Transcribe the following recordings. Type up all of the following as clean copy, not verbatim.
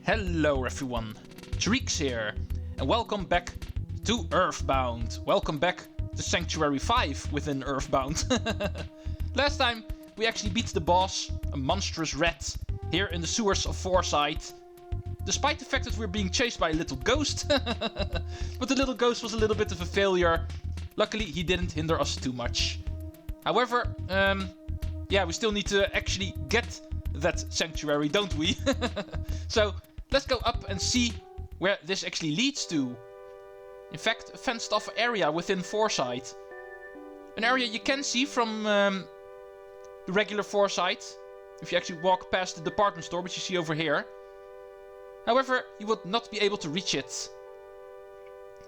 Hello everyone, Treecks here, and welcome back to EarthBound. Welcome back to Sanctuary 5 within EarthBound. Last time we actually beat the boss, a monstrous rat, here in the sewers of Fourside. Despite the fact that we're being chased by a little ghost. But the little ghost was a little bit of a failure. Luckily he didn't hinder us too much. However, yeah, we still need to actually get that sanctuary, don't we? So let's go up and see where this actually leads to. In fact, a fenced off area within Fourside. An area you can see from the regular Fourside, if you actually walk past the department store, which you see over here. However, you would not be able to reach it.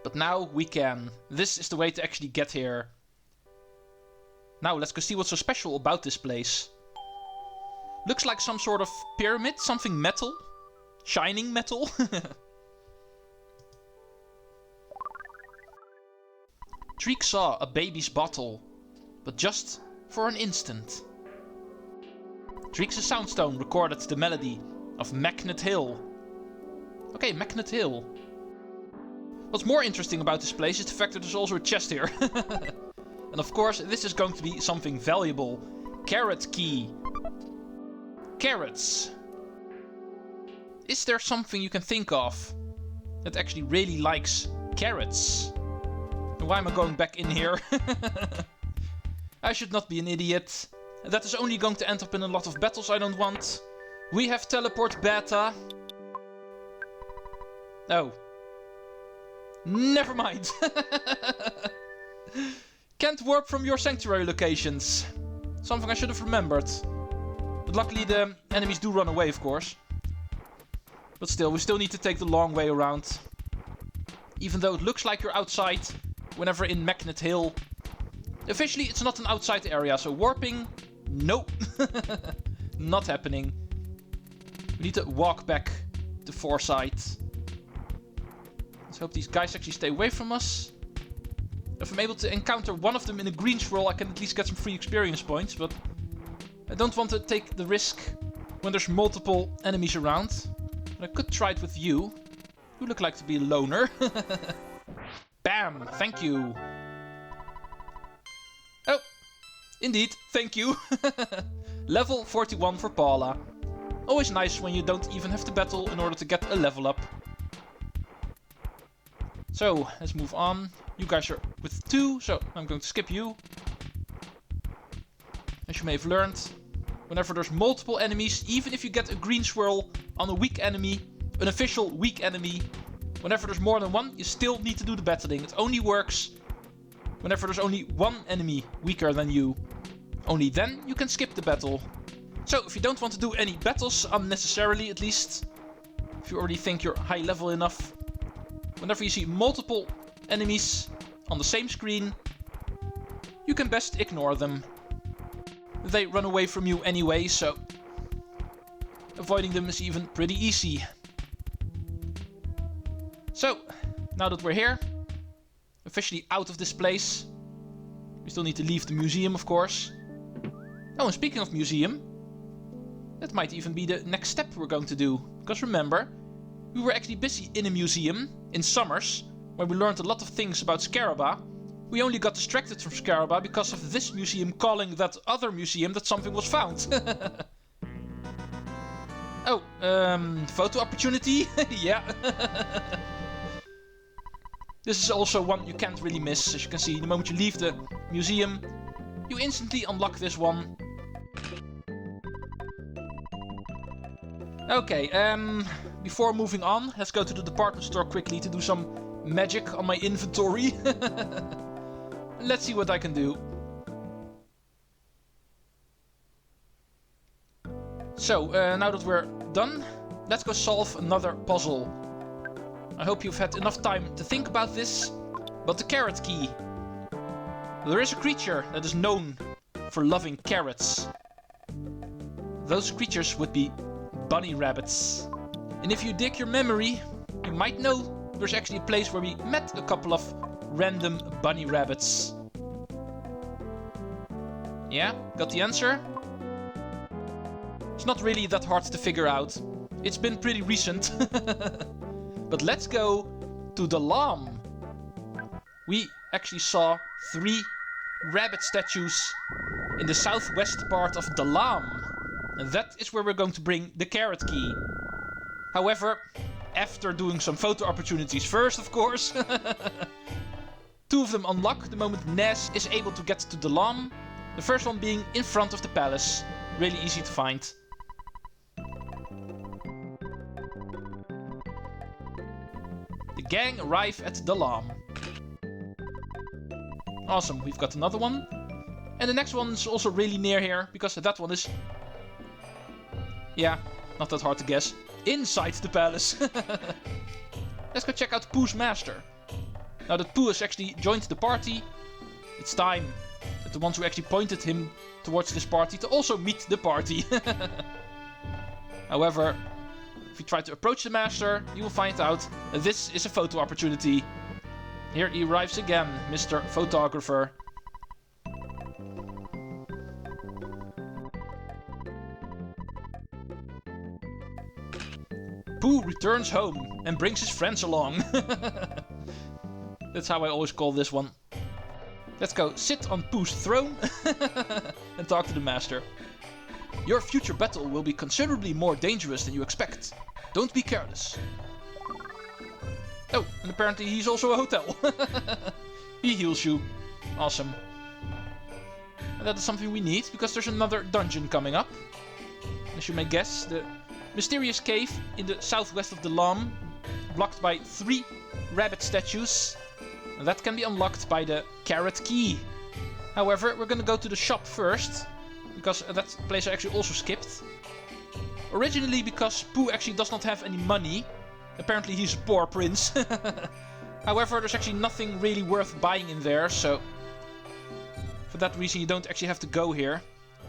But now we can. This is the way to actually get here. Now let's go see what's so special about this place. Looks like some sort of pyramid, something metal. Shining metal. Treecks saw a baby's bottle, but just for an instant. Treecks' soundstone recorded the melody of Magnet Hill. Okay, Magnet Hill. What's more interesting about this place is the fact that there's also a chest here. And of course, this is going to be something valuable. Carrot key. Carrots. Is there something you can think of that actually really likes carrots? And why am I going back in here? I should not be an idiot. That is only going to end up in a lot of battles I don't want. We have teleport beta. Oh. Never mind. Can't warp from your sanctuary locations. Something I should have remembered. But luckily the enemies do run away, of course. But still, we still need to take the long way around. Even though it looks like you're outside whenever in Magnet Hill. Officially, it's not an outside area, so warping, nope. Not happening. We need to walk back to Fourside. Let's hope these guys actually stay away from us. If I'm able to encounter one of them in a green swirl, I can at least get some free experience points, but I don't want to take the risk when there's multiple enemies around. But I could try it with you. You look like to be a loner. Bam! Thank you. Oh! Indeed, thank you. Level 41 for Paula. Always nice when you don't even have to battle in order to get a level up. So, let's move on. You guys are with 2, so I'm going to skip you. As you may have learned, whenever there's multiple enemies, even if you get a green swirl on a weak enemy, an official weak enemy, whenever there's more than one, you still need to do the battling. It only works whenever there's only one enemy weaker than you. Only then you can skip the battle. So, if you don't want to do any battles unnecessarily, at least, if you already think you're high level enough, whenever you see multiple enemies on the same screen, you can best ignore them. They run away from you anyway, so avoiding them is even pretty easy. So, now that we're here, officially out of this place, we still need to leave the museum, of course. Oh, and speaking of museum, that might even be the next step we're going to do. Because remember, we were actually busy in a museum in Summers, where we learned a lot of things about Scaraba. We only got distracted from Scaraba because of this museum calling that other museum that something was found. Oh, photo opportunity? Yeah. This is also one you can't really miss. As you can see, the moment you leave the museum, you instantly unlock this one. Okay, before moving on, let's go to the department store quickly to do some magic on my inventory. Let's see what I can do. So, now that we're done, let's go solve another puzzle. I hope you've had enough time to think about this. But the carrot key. There is a creature that is known for loving carrots. Those creatures would be bunny rabbits. And if you dig your memory, you might know there's actually a place where we met a couple of random bunny rabbits. Yeah, got the answer? It's not really that hard to figure out. It's been pretty recent. But let's go to Dalaam. We actually saw 3 rabbit statues in the southwest part of Dalaam. And that is where we're going to bring the carrot key. However, after doing some photo opportunities first, of course. 2 of them unlock the moment Ness is able to get to Dalaam. The first one being in front of the palace. Really easy to find. The gang arrive at Dalaam. Awesome, we've got another one. And the next one is also really near here, because that one is... yeah, not that hard to guess. Inside the palace. Let's go check out Pooh's master. Now that Pooh has actually joined the party, it's time that the ones who actually pointed him towards this party to also meet the party. However, if you try to approach the master, you will find out that this is a photo opportunity. Here he arrives again, Mr. Photographer. Pooh returns home and brings his friends along. That's how I always call this one. Let's go sit on Pooh's throne and talk to the master. Your future battle will be considerably more dangerous than you expect. Don't be careless. Oh, and apparently he's also a hotel. He heals you. Awesome. And that is something we need, because there's another dungeon coming up. As you may guess, the mysterious cave in the southwest of Dalaam, blocked by 3 rabbit statues. And that can be unlocked by the carrot key. However, we're gonna go to the shop first, because that place I actually also skipped. Originally because Pooh actually does not have any money. Apparently he's a poor prince. However, there's actually nothing really worth buying in there, so... for that reason you don't actually have to go here.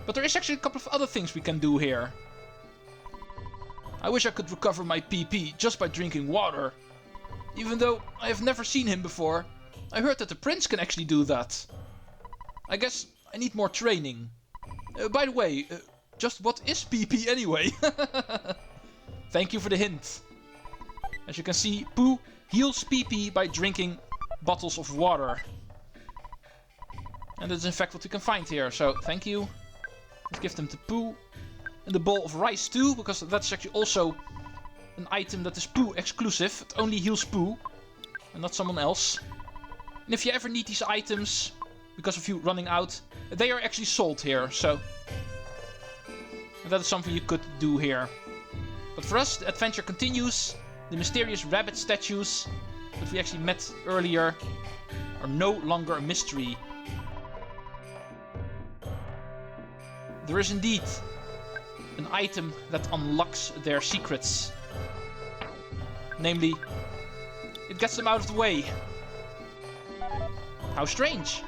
But there is actually a couple of other things we can do here. I wish I could recover my PP just by drinking water. Even though I have never seen him before, I heard that the prince can actually do that. I guess I need more training. By the way, just what is PP anyway? Thank you for the hint. As you can see, Pooh heals PP by drinking bottles of water. And that's in fact what we can find here, so thank you. Let's give them to Pooh. And the bowl of rice too, because that's actually also an item that is Pooh exclusive. It only heals Pooh, and not someone else. And if you ever need these items, because of you running out, they are actually sold here, so... and that is something you could do here. But for us, the adventure continues. The mysterious rabbit statues that we actually met earlier are no longer a mystery. There is indeed an item that unlocks their secrets. Namely, it gets them out of the way. How strange!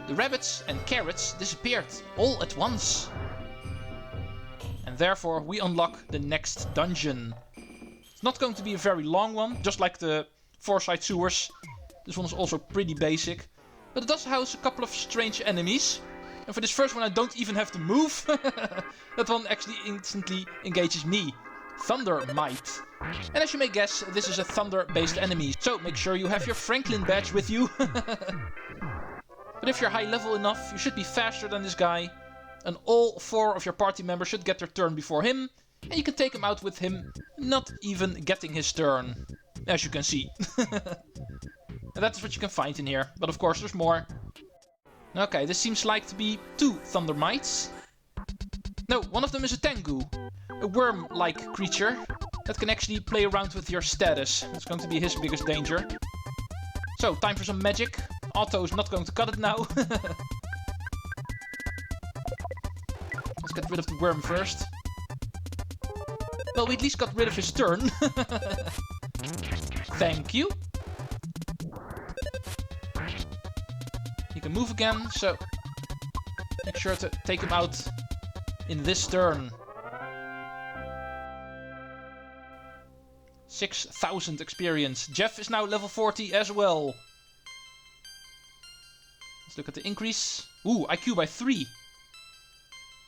The rabbits and carrots disappeared all at once. And therefore we unlock the next dungeon. It's not going to be a very long one, just like the Fourside sewers. This one is also pretty basic. But it does house a couple of strange enemies. And for this first one I don't even have to move. That one actually instantly engages me. Thunder Might. And as you may guess, this is a thunder-based enemy. So make sure you have your Franklin badge with you. But if you're high level enough, you should be faster than this guy. And all 4 of your party members should get their turn before him. And you can take him out with him, not even getting his turn. As you can see. And that's what you can find in here. But of course there's more. Okay, this seems like to be 2 Thunder Mites. No, one of them is a Tengu. A worm-like creature that can actually play around with your status. That's going to be his biggest danger. So, time for some magic. Otto is not going to cut it now. Let's get rid of the worm first. Well, we at least got rid of his turn. Thank you. He can move again, so make sure to take him out in this turn. 6,000 experience. Jeff is now level 40 as well. Let's look at the increase. Ooh, IQ by 3.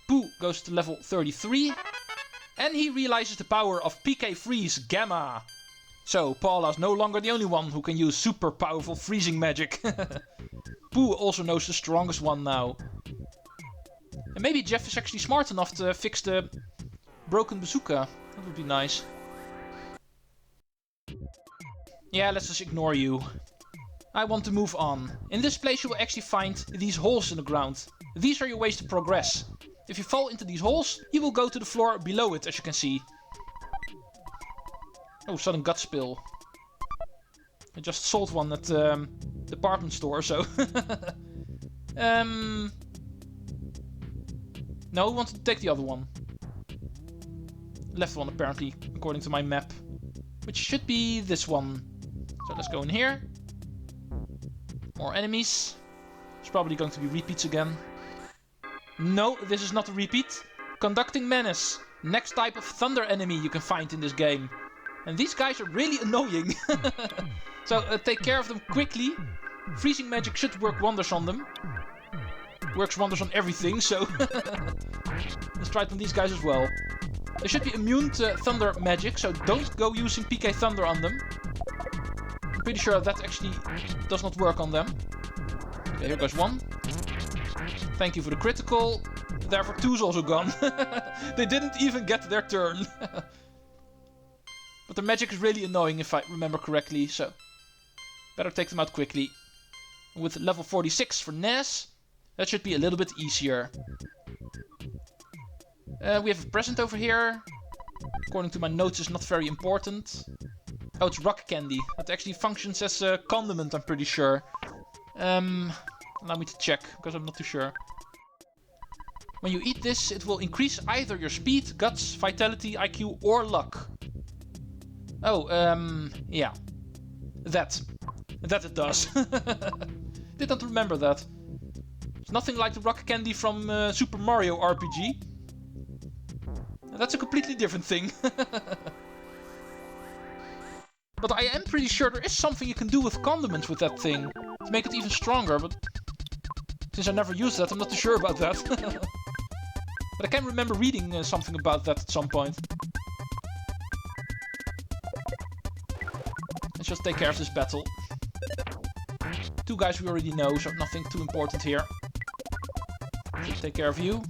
Pooh goes to level 33. And he realizes the power of PK Freeze Gamma. So, Paula's no longer the only one who can use super powerful freezing magic. Pooh also knows the strongest one now. And maybe Jeff is actually smart enough to fix the broken bazooka. That would be nice. Yeah, let's just ignore you. I want to move on. In this place you will actually find these holes in the ground. These are your ways to progress. If you fall into these holes, you will go to the floor below it, as you can see. Oh, sudden gut spill. I just sold one at the department store, so... No, we want to take the other one. Left one, apparently, according to my map. Which should be this one. So let's go in here. More enemies. It's probably going to be repeats again. No, this is not a repeat. Conducting Menace. Next type of thunder enemy you can find in this game. And these guys are really annoying. So take care of them quickly. Freezing magic should work wonders on them. Works wonders on everything, so... Let's try it on these guys as well. They should be immune to thunder magic, so don't go using PK Thunder on them. I'm pretty sure that actually does not work on them. Okay, here goes one. Thank you for the critical. Therefore, two's also gone. They didn't even get their turn. But the magic is really annoying if I remember correctly, so... Better take them out quickly. With level 46 for Ness, that should be a little bit easier. We have a present over here. According to my notes, it's not very important. Oh, it's rock candy. That actually functions as a condiment, I'm pretty sure. Allow me to check, because I'm not too sure. When you eat this, it will increase either your speed, guts, vitality, IQ, or luck. Oh, yeah. That it does. Did not remember that. It's nothing like the rock candy from Super Mario RPG. That's a completely different thing. But I am pretty sure there is something you can do with condiments with that thing. To make it even stronger, but... Since I never used that, I'm not too sure about that. But I can remember reading something about that at some point. Let's just take care of this battle. Two guys we already know, so nothing too important here. Just take care of you.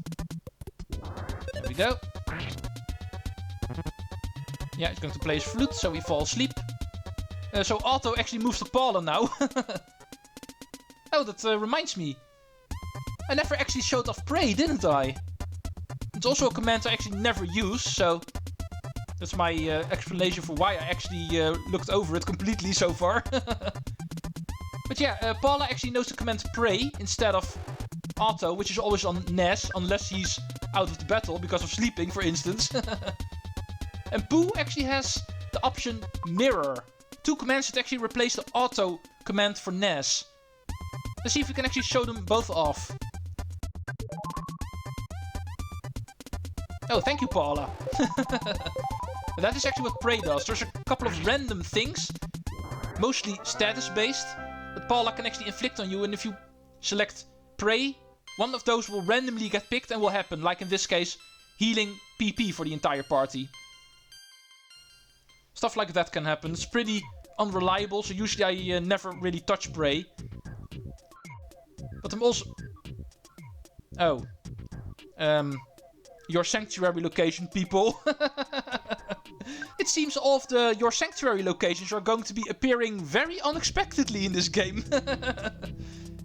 There we go. Yeah, he's going to play his flute, so we fall asleep. So Otto actually moves to Paula now. Oh, that reminds me. I never actually showed off Prey, didn't I? It's also a command I actually never use, so... That's my explanation for why I actually looked over it completely so far. But yeah, Paula actually knows the command Prey instead of Otto, which is always on Ness, unless he's out of the battle because of sleeping, for instance. And Pooh actually has the option Mirror. Two commands that actually replace the Auto command for Ness. Let's see if we can actually show them both off. Oh, thank you, Paula. That is actually what Prey does. There's a couple of random things, mostly status-based, that Paula can actually inflict on you, and if you select Prey, one of those will randomly get picked and will happen, like in this case, healing PP for the entire party. Stuff like that can happen. It's pretty unreliable, so usually I never really touch Prey. But I'm also... Oh. Your sanctuary location, people. It seems all of your sanctuary locations are going to be appearing very unexpectedly in this game.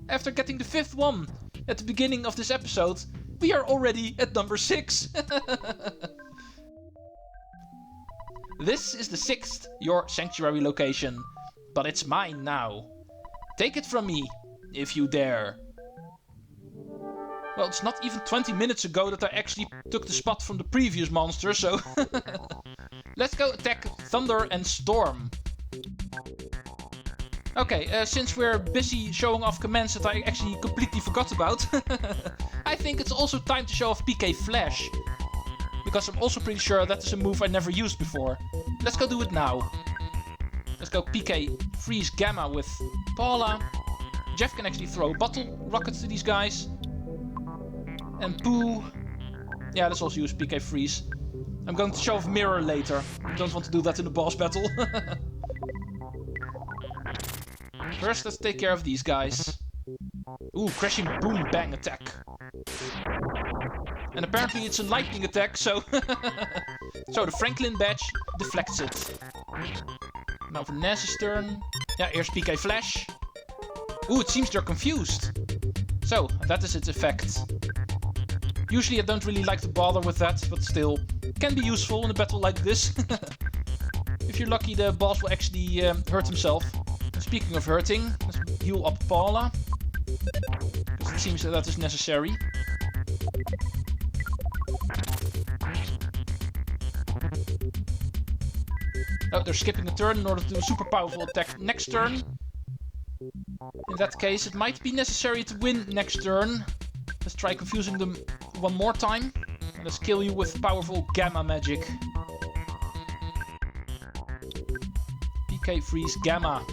After getting the 5th one at the beginning of this episode, we are already at number 6. This is the 6th your sanctuary location, but it's mine now. Take it from me, if you dare. Well, it's not even 20 minutes ago that I actually took the spot from the previous monster, so... Let's go attack Thunder and Storm. Okay, since we're busy showing off commands that I actually completely forgot about, I think it's also time to show off PK Flash. Because I'm also pretty sure that is a move I never used before. Let's go do it now. Let's go PK Freeze Gamma with Paula. Jeff can actually throw bottle rockets to these guys. And Pooh. Yeah, let's also use PK Freeze. I'm going to show off mirror later. I don't want to do that in the boss battle. First, let's take care of these guys. Ooh, crashing boom bang attack. And apparently it's a lightning attack, so... so the Franklin badge deflects it. Now for Ness's turn. Yeah, here's PK Flash. Ooh, it seems they're confused. So, that is its effect. Usually I don't really like to bother with that, but still, can be useful in a battle like this. If you're lucky, the boss will actually hurt himself. Speaking of hurting, let's heal up Paula. Because it seems that is necessary. Oh, they're skipping a turn in order to do a super powerful attack next turn. In that case, it might be necessary to win next turn. Let's try confusing them one more time. And let's kill you with powerful Gamma magic. PK Freeze Gamma.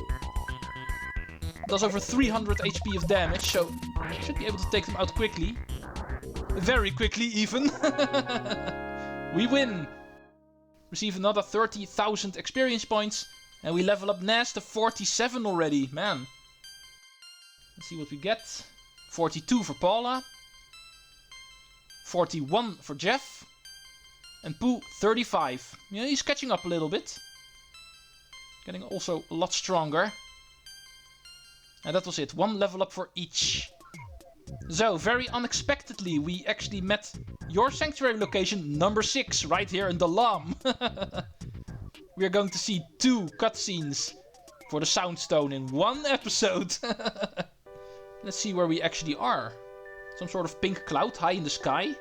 Does over 300 HP of damage, so should be able to take them out quickly. Very quickly, even. We win! Receive another 30,000 experience points. And we level up Ness to 47 already. Man. Let's see what we get. 42 for Paula. 41 for Jeff. And Pooh, 35. Yeah, he's catching up a little bit. Getting also a lot stronger. And that was it. One level up for each. So, very unexpectedly, we actually met your sanctuary location number 6 right here in Dalaam. We are going to see 2 cutscenes for the Soundstone in one episode. Let's see where we actually are. Some sort of pink cloud high in the sky.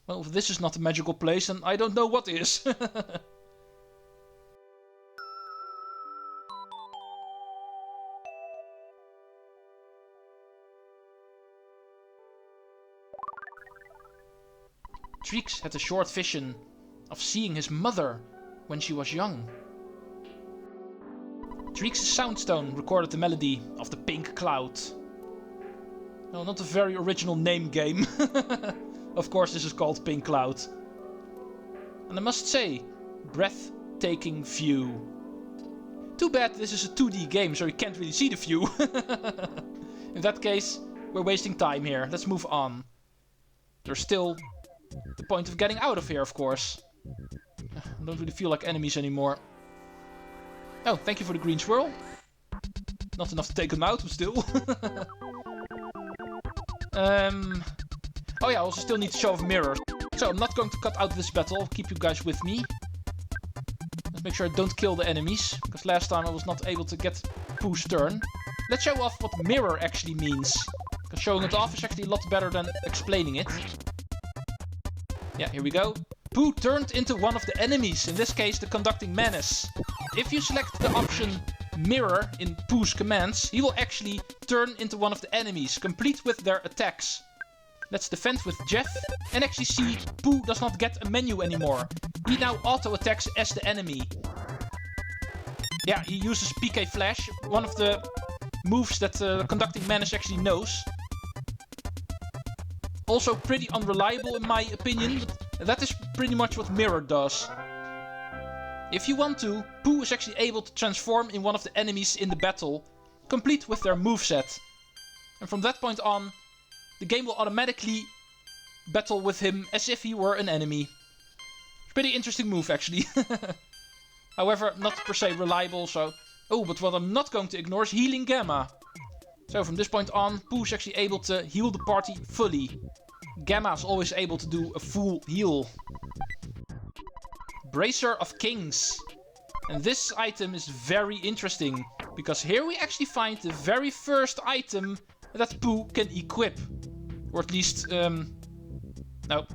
Well, if this is not a magical place, then I don't know what is. Treecks had a short vision of seeing his mother when she was young. Treecks' Soundstone recorded the melody of the pink cloud. No, not a very original name game. Of course this is called Pink Cloud. And I must say, breathtaking view. Too bad this is a 2D game, so you can't really see the view. In that case, we're wasting time here. Let's move on. There's still the point of getting out of here, of course. I don't really feel like enemies anymore. Oh, thank you for the green swirl. Not enough to take them out, but still. Oh yeah, I also still need to show off mirrors. So I'm not going to cut out this battle. I'll keep you guys with me. Let's make sure I don't kill the enemies. Because last time I was not able to get Pooh's turn. Let's show off what mirror actually means. Because showing it off is actually a lot better than explaining it. Yeah, here we go. Pooh turned into one of the enemies, in this case the conducting menace. If you select the option mirror in Pooh's commands, he will actually turn into one of the enemies, complete with their attacks. Let's defend with Jeff, and actually see Pooh does not get a menu anymore. He now auto-attacks as the enemy. Yeah, he uses PK Flash, one of the moves that the conducting menace actually knows. Also pretty unreliable in my opinion, but that is pretty much what mirror does. If you want to, Pooh is actually able to transform in one of the enemies in the battle, complete with their moveset. And from that point on, the game will automatically battle with him as if he were an enemy. Pretty interesting move actually. However, not per se reliable, so... Oh, but what I'm not going to ignore is healing Gamma. So from this point on, Pooh is actually able to heal the party fully. Gamma is always able to do a full heal. Bracer of Kings. And this item is very interesting, because here we actually find the very first item that Pooh can equip. Or at least, no.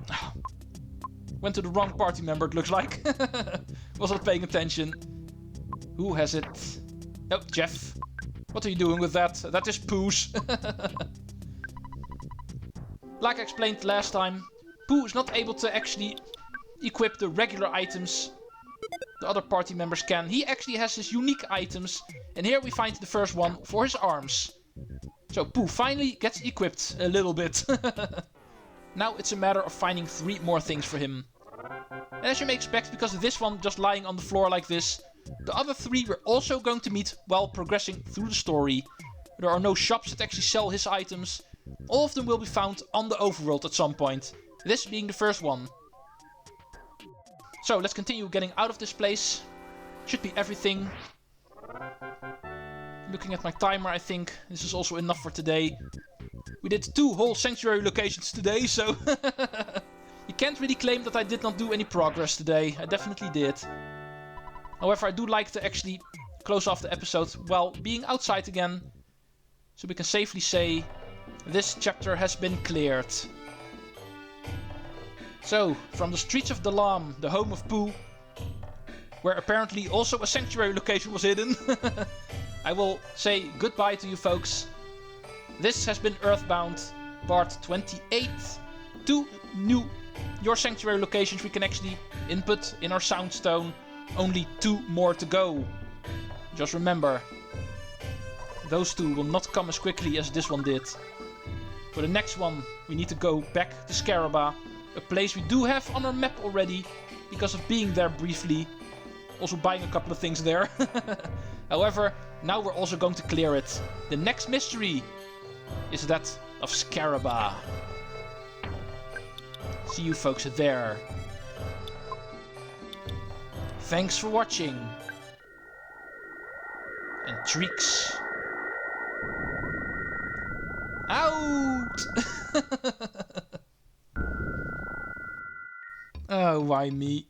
Went to the wrong party member, it looks like. Wasn't paying attention. Who has it? Oh, Jeff. What are you doing with that? That is Pooh's. Like I explained last time, Pooh is not able to actually equip the regular items the other party members can. He actually has his unique items, and here we find the first one for his arms. So Pooh finally gets equipped a little bit. Now it's a matter of finding 3 more things for him. And as you may expect, because of this one just lying on the floor like this, the other 3 we're also going to meet while progressing through the story. There are no shops that actually sell his items. All of them will be found on the overworld at some point. This being the first one. So let's continue getting out of this place. Should be everything. Looking at my timer, I think this is also enough for today. We did 2 whole sanctuary locations today, so you can't really claim that I did not do any progress today. I definitely did. However, I do like to actually close off the episode while being outside again. So we can safely say this chapter has been cleared. So, from the streets of Dalaam, the home of Pooh, where apparently also a sanctuary location was hidden, I will say goodbye to you folks. This has been EarthBound, part 28. 2 new Your Sanctuary locations we can actually input in our Soundstone. Only 2 more to go. Just remember, those 2 will not come as quickly as this one did. For the next one, we need to go back to Scaraba, a place we do have on our map already, because of being there briefly. Also buying a couple of things there. However, now we're also going to clear it. The next mystery is that of Scaraba. See you folks there. Thanks for watching. And Treecks out! Oh, why me?